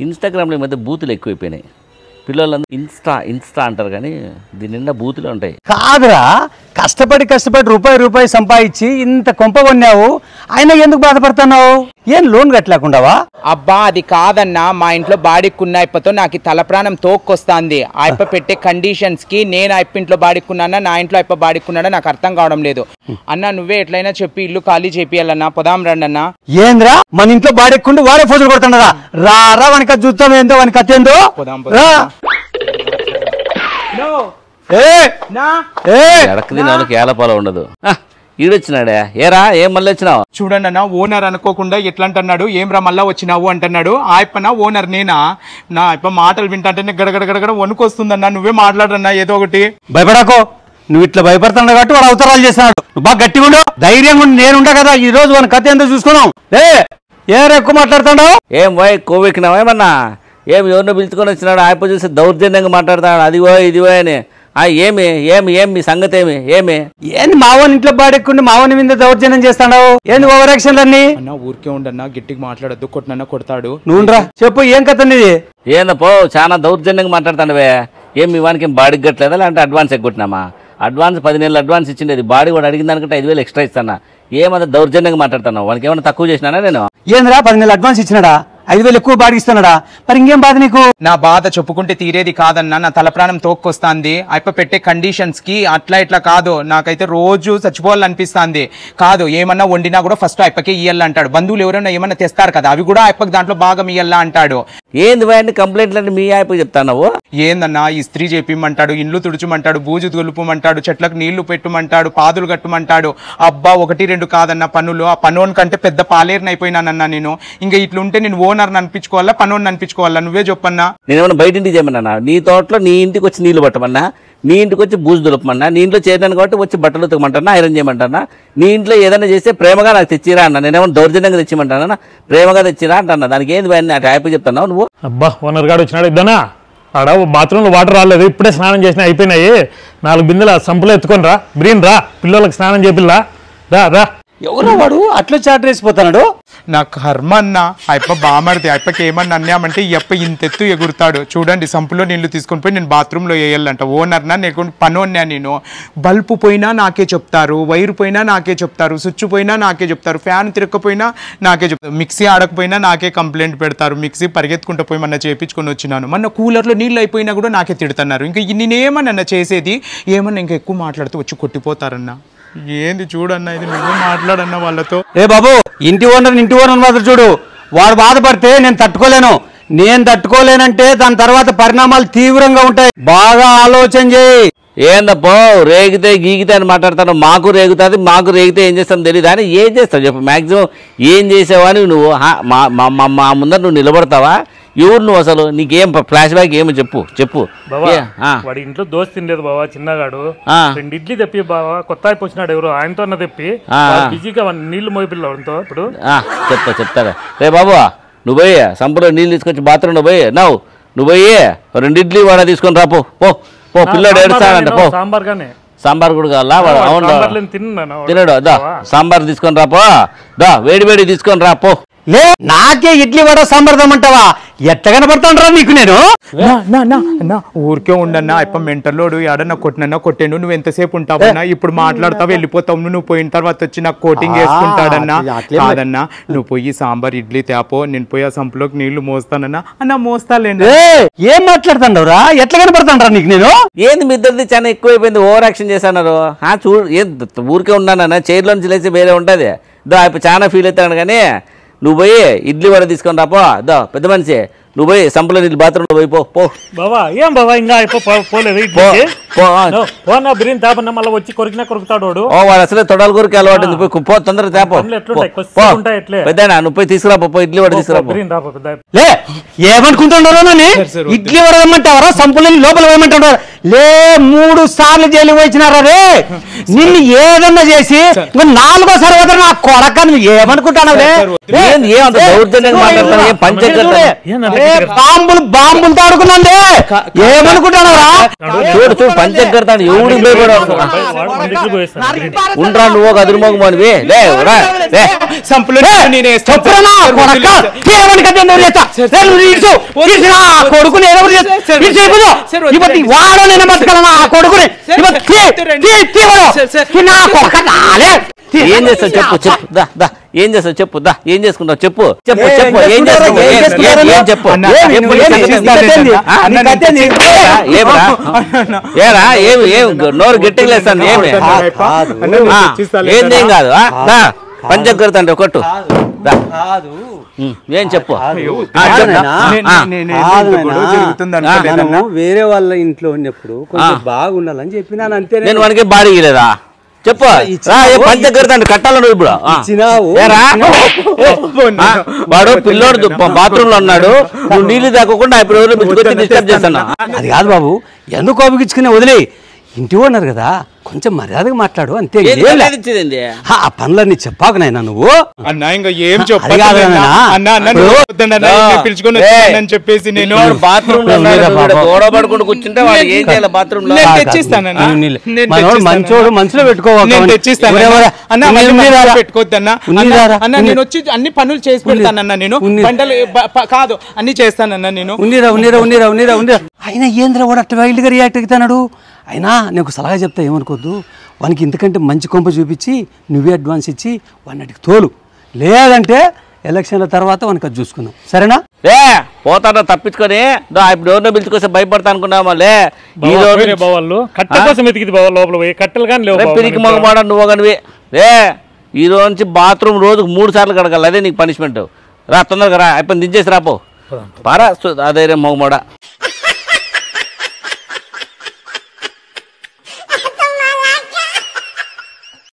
ఇన్స్టాగ్రామ్లో ఈ మధ్య బూతులు ఎక్కువైపోయినాయి. పిల్లలందరూ ఇన్స్టా అంటారు కానీ దీని నిండా బూతులు ఉంటాయి. కాదురా, కష్టపడి రూపాయి సంపాదించి ఇంత కొంప కొన్నావు, అయినా ఎందుకు బాధపడుతున్నావు? ఏం లోన్ కట్టలేకుండావా? అబ్బా అది కాదన్నా, మా ఇంట్లో బాడిక్కున్న అయిపోతో నాకు తల ప్రాణం తోక్కొస్తాంది. అయిపో పెట్టే కండిషన్స్ కి నేను అయిపో ఇంట్లో బాడిక్కున్నా, నా ఇంట్లో అయిపో బాడిక్కున్నాడా నాకు అర్థం కావడం లేదు. అన్న నువ్వే ఎట్లయినా చెప్పి ఇల్లు ఖాళీ చేపియాలన్నా, పోదాం రండి అన్న. ఏంద్రా మన ఇంట్లో బాడెక్కుంటూ వాడే ఫోజులు కొడుతున్నారా? రా వానికి చూద్దాం ఏందో, వానికి అత్తేందో. ఎడకది నాలుగు ఏలపాల ఉండదు. ఈడొచ్చినాడే, ఏరా ఏం మళ్ళీ వచ్చినావు? చూడండి అన్న, ఓనర్ అనుకోకుండా ఎట్లా అంటున్నాడు, ఏం రా మళ్ళా వచ్చినావు అంటున్నాడు. ఆయప్పన ఓనర్ నేనా? నా ఇప్ప మాటలు వింటాంటే గడగడ వణుకొస్తుందన్నా. నువ్వే మాట్లాడన్నా ఏదో ఒకటి. భయపడాకో, నువ్వు ఇట్లా భయపడుతున్నావు కాబట్టి వాడు అవతరాలు చేస్తున్నాడు. నువ్వు బాగా గట్టిగా ఉండు, ధైర్యంగా ఉండి నేనుంటా కదా. ఈ రోజు వాని కథ ఎంతో చూసుకున్నావు. ఏరా ఎక్కువ మాట్లాడుతున్నావు? ఏం పోయి కోవెక్కినావు ఏమన్నా? ఏం ఎవరినో పిలుచుకొని వచ్చినాడు, ఆయప్ప చూసి దౌర్జన్యంగా మాట్లాడతాడు. అదిగో ఇదిగో అని. ఏమి ఏమి ఏం మీ సంగతి ఏమి? ఏంది మావోని ఇంట్లో బాడెక్కుండి మావోని మీద దౌర్జన్యం చేస్తాడావు? ఏంది ఓవర్ యాక్షన్లన్నీ? అన్న ఊరికే ఉండన్నా, గట్టిగా మాట్లాడద్దు, కొట్టనన్నా కొడతాడు. నువ్వురా చెప్పు, ఏం కథ నీది? ఏందపో చాలా దౌర్జన్యంగా మాట్లాడతాండవే. ఏం మీ వానికి ఏం బాడీకి కట్టలేదా, లేదంటే అడ్వాన్స్ ఎగ్గొట్టినామా? అడ్వాన్స్ 10 నెలలు అడ్వాన్స్ ఇచ్చిండేది, బాడీ కూడా అడిగిన దానికంటే 5,000 ఎక్స్ట్రా ఇస్తానా? ఏమంత దౌర్జన్యంగా మాట్లాడుతున్నావు? వానికి ఏమైనా తక్కువ చేసినానా నేను? ఏంద్రా 10 నెలలు అడ్వాన్స్ ఇచ్చినాడా? 5,000 ఎక్కువ బాడిగిస్తున్నాడా? మరి ఇంకేం బాధ నీకు? నా బాధ చెప్పుకుంటే తీరేది కాదన్నా, నా తల ప్రాణం తోక్కొస్తాంది. అయిపో పెట్టే కండిషన్స్ కి అట్లా ఇట్లా కాదు, నాకైతే రోజు చచ్చిపోవాలనిపిస్తాంది. కాదు ఏమన్నా వండినా కూడా ఫస్ట్ అయిపకే ఇయ్యాల అంటాడు. బంధువులు ఎవరైనా ఏమన్నా తెస్తారు కదా, అవి కూడా అయిపకి దాంట్లో భాగం ఇయ్యాలా అంటాడు. ఏంది వాడిని కంప్లైంట్లు అంటే మీ అయిపో చెప్తావు? ఏందన్నా ఇస్త్రీ చేపిమంటాడు, ఇండ్లు తుడుచుమంటాడు, బూజు తొలుపుమంటాడు, చెట్లకు నీళ్లు పెట్టుమంటాడు, పాదులు కట్టుమంటాడు. అబ్బా 1-2 కాదన్న పనులు. ఆ పనోన్ కంటే పెద్ద పాలేరుని అయిపోయినానన్నా నేను. ఇంకా ఇట్లుంటే నేను ఓనర్ అనిపించుకోవాలా, పనోన్ అనిపించుకోవాలా? నువ్వే చెప్పన్నా. నేనేమన్నా బయట ఇంటికి చేయమన్నా? నీ తోటలో నీ ఇంటికి వచ్చి నీళ్లు పట్టమన్నా, నీ ఇంటికి వచ్చి బూజు దులపమన్నా, నీ ఇంట్లో చేయడానికి కాబట్టి వచ్చి బట్టలు ఉతకమంటానా, ఐరన్ చేయమంటానా? నీ ఇంట్లో ఏదైనా చేస్తే ప్రేమగా నాకు తెచ్చిరా అన్న. నేనేమన్నా దౌర్జన్యంగా తెచ్చిమంటానా? ప్రేమగా తెచ్చిరా అంటన్నా. దానికి ఏంది వాడిని అటు అయిపోయి చెప్తున్నావు నువ్వు? అబ్బా ఓనర్ గారు వచ్చినాడు ఇద్దనా? ఆడ బాత్రూంలో వాటర్ రాలేదు, ఇప్పుడే స్నానం చేసినా అయిపోయినాయి. 4 బిందెల సంపులో ఎత్తుకొని రా, బ్రీన్ రా, పిల్లలకు స్నానం చేపిల్లా, రా రా. ఎవరో వాడు అట్లా చాటరేసిపోతున్నాడు. నా కర్మ అన్న. అయిప బామర్ది, అయిపకి ఏమన్నా అన్నామంటే ఎప్ప ఇంతెత్తు ఎగురుతాడు. చూడండి సంపులో నీళ్లు తీసుకొని పోయి నేను బాత్రూంలో వేయాలంట. ఓనర్నా లేకుంటే పనోన్నా నేను? బల్బు పోయినా నాకే చెప్తారు, వైరు పోయినా నాకే చెప్తారు, స్విచ్ పోయినా నాకే చెప్తారు, ఫ్యాన్ తిరగకపోయినా నాకే చెప్తారు, మిక్సీ ఆడకపోయినా నాకే కంప్లైంట్ పెడతారు. మిక్సీ పరిగెత్తుకుంటూ పోయి మొన్న చేయించుకొని వచ్చినాను. మొన్న కూలర్లో నీళ్ళు అయిపోయినా కూడా నాకే తిడుతున్నారు. ఇంకా నేనేమన్నా చేసేది? ఏమన్నా ఇంకా ఎక్కువ మాట్లాడుతూ వచ్చి కొట్టిపోతారన్నా. ఏంది చూడన్నా, ఇది నువ్వే మాట్లాడన్నా వాళ్ళతో. ఏ బాబు, ఇంటి ఓనర్ మాత్రం చూడు. వాడు బాధపడితే నేను తట్టుకోలేనంటే దాని తర్వాత పరిణామాలు తీవ్రంగా ఉంటాయి. బాగా ఆలోచన చేయి. ఏందప్పో రేగితే గీగితే అని మాట్లాడతాను. మాకు రేగుతుంది, మాకు రేగితే ఏం చేస్తాను తెలియదు అని. ఏం చేస్తావు చెప్పు? మ్యాక్సిమం ఏం చేసావని నువ్వు మా ముందర నువ్వు నిలబడతావా? ఎవరు నువ్వు అసలు? నీకేం ఫ్లాష్ బ్యాక్ ఏమో చెప్పు. వాడి ఇంట్లో దోశ తినలేదు బావా, చిన్నగాడు 2 ఇడ్లీ తెప్పి బావా, కొత్త అయిపోయినాడు ఎవరు ఆయనతో తెప్పి బిజీగా నీళ్లు మోయిపిల్లతో. ఇప్పుడు చెప్తారా? రే బాబు నువ్వు పోయి సంపులో నీళ్ళు తీసుకొచ్చి బాత్రూంలో పోయి నువ్వు పోయి 2 ఇడ్లీ వాడ తీసుకొని రాపో. పో పిల్లడు ఏడుస్తాడంట. పో సాంబార్ కూడా కావాలా? అవును తినడు. దా సాంబార్ తీసుకొని రాపో. దా వేడి తీసుకొని రాపో. లే నాకే ఇడ్లీ వడ సాంబార్ దమ్మంటావా? ఎట్లా కనపడతాను రా నీకు నేను? ఊరికే ఉండన్నా. అయిప మెంటల్లోడు ఎడన్నా కొట్టేండు. నువ్వు ఎంతసేపు ఉంటావన్నా? ఇప్పుడు మాట్లాడతావు వెళ్ళిపోతావు. నువ్వు పోయిన తర్వాత వచ్చి నాకు కోటింగ్ వేసుకుంటాడన్నా. కాదన్నా నువ్వు పోయి సాంబార్ ఇడ్లీ తేపో, నేను పోయి ఆ సంపులోకి నీళ్లు మోస్తానన్నా. అన్న మోస్తాలేండి. ఏం మాట్లాడుతాండవు రా? ఎట్లా కనపడతాను రా నీకు నేను? ఏంది మీ ఇద్దరిది చాలా ఎక్కువైపోయింది, ఓవర్ యాక్షన్ చేశారు. చూడు ఊరికే ఉన్నానన్నా, చైర్లో నుంచి లేచి వేరే ఉంటుంది. ఇప్పుడు చాలా ఫీల్ అవుతాను. కానీ నువ్వు పోయి ఇడ్లీ వడ తీసుకొని రాపో. దా పెద్ద మనిషి నువ్వు పోయి సంపులో నీళ్ళు బాత్రూంలో పోయి పో. బాబా ఏం బాబా ఇంకా పోలేదు బిర్యానీ తేపన్నా, మళ్ళీ వచ్చి కొరుకుతాడు వాడు. వాడు అసలే తొడలు కొరికి అలవాటు ఉంది. పో తొందరగా తేపో. పెద్ద నువ్వు పోయి తీసుకురాపో, ఇడ్లీ వడ తీసుకురాపో. లే ఏమనుకుంటున్నారో నన్ను? ఇడ్లీ వడ ఏమంటావరా? సంపులో లోపల ఏమంటారా? లే 3 సార్లు జైలు వచ్చినారా రే నిన్ను ఏదన్నా చేసి ఇంకా 4గోసారి వద్ద నా కొడక నువ్వు ఏమనుకుంటానవే బాంబులతో ఆడుకున్నాండి ఏమనుకుంటానవరా చూడు చూడు పంచగడతాడు ఎవడికి భయపడవు ఉండరా నువ్వు ఒక అదురుమోగమనివి కొడుకుని వాడో నేను బతకలనా ఆ కొడుకుని ఏం చేస్తావు చెప్పు చెప్పు దా ఏం చేస్తావు చెప్పు దా ఏం చేసుకుంటావు చెప్పు చెప్పు చెప్పు ఏం చేస్తావు ఏరా ఏమి నోరు గట్టిగా లేస్తాను ఏమి ఏందేం కాదు పంచగడతాండి కొట్టు ఏం చెప్పు వేరే వాళ్ళ ఇంట్లో ఉన్నప్పుడు కొంచెం బాగుండాలని చెప్పినాను అంతే నేను వానికి బాడీ లేదా చెప్పు పంచగడతాండి కట్టాల నువ్వు ఇప్పుడు వాడు పిల్లోడు బాత్రూమ్ లో ఉన్నాడు నువ్వు నీళ్లు తాగకుండా ఇప్పుడు ఎవరు డిస్టర్బ్ చేస్తాను అది కాదు బాబు ఎందుకు కోపికించుకునే వదిలే ఇంటి ఉన్నారు కదా కొంచెం మర్యాదగా మాట్లాడు అంతే ఆ పనులన్నీ చెప్పాక నాయనా నువ్వు అన్నా ఇంకా ఏం చెప్పేసి నేను బాత్రూమ్ పడుకుంటూ కూర్చుంటే ఏం చేయాలి బాత్రూమ్ లో మంచోడు మనసులో పెట్టుకోవద్దన్నా నేను వచ్చి అన్ని పనులు చేసి పెడతానన్నా నేను పంటలు కాదు అన్ని చేస్తానన్నా నేను ఉన్నీరా అయినా ఏంద్ర వాడు అట్ట వైల్డ్గా రియాక్ట్ అవుతున్నాడు అయినా నీకు సలహా చెప్తా ఏమనుకోద్దు వానికి ఇంతకంటే మంచి కొంప చూపించి నువ్వే అడ్వాన్స్ ఇచ్చి వాడికి తోలు లేదంటే ఎలక్షన్ల తర్వాత వానికి అది చూసుకుందాం సరేనా పోతాడా తప్పించుకొని ఇప్పుడు ఎవరినో పిలుచుకొస్తే భయపడతా అనుకున్నామా కట్టెల కోసం ఎతికింది బావ లోపల పోయి కట్టెలు కానీ పిరికి మగమాడ నువ్వు కానివి ఈ రోజు నుంచి బాత్రూమ్ రోజుకు 3 సార్లు కడగాలి అదే నీకు పనిష్మెంట్ రా తొందరగా రా అయిపోయింది దించేసి రాపో పారా అదే మగమాడ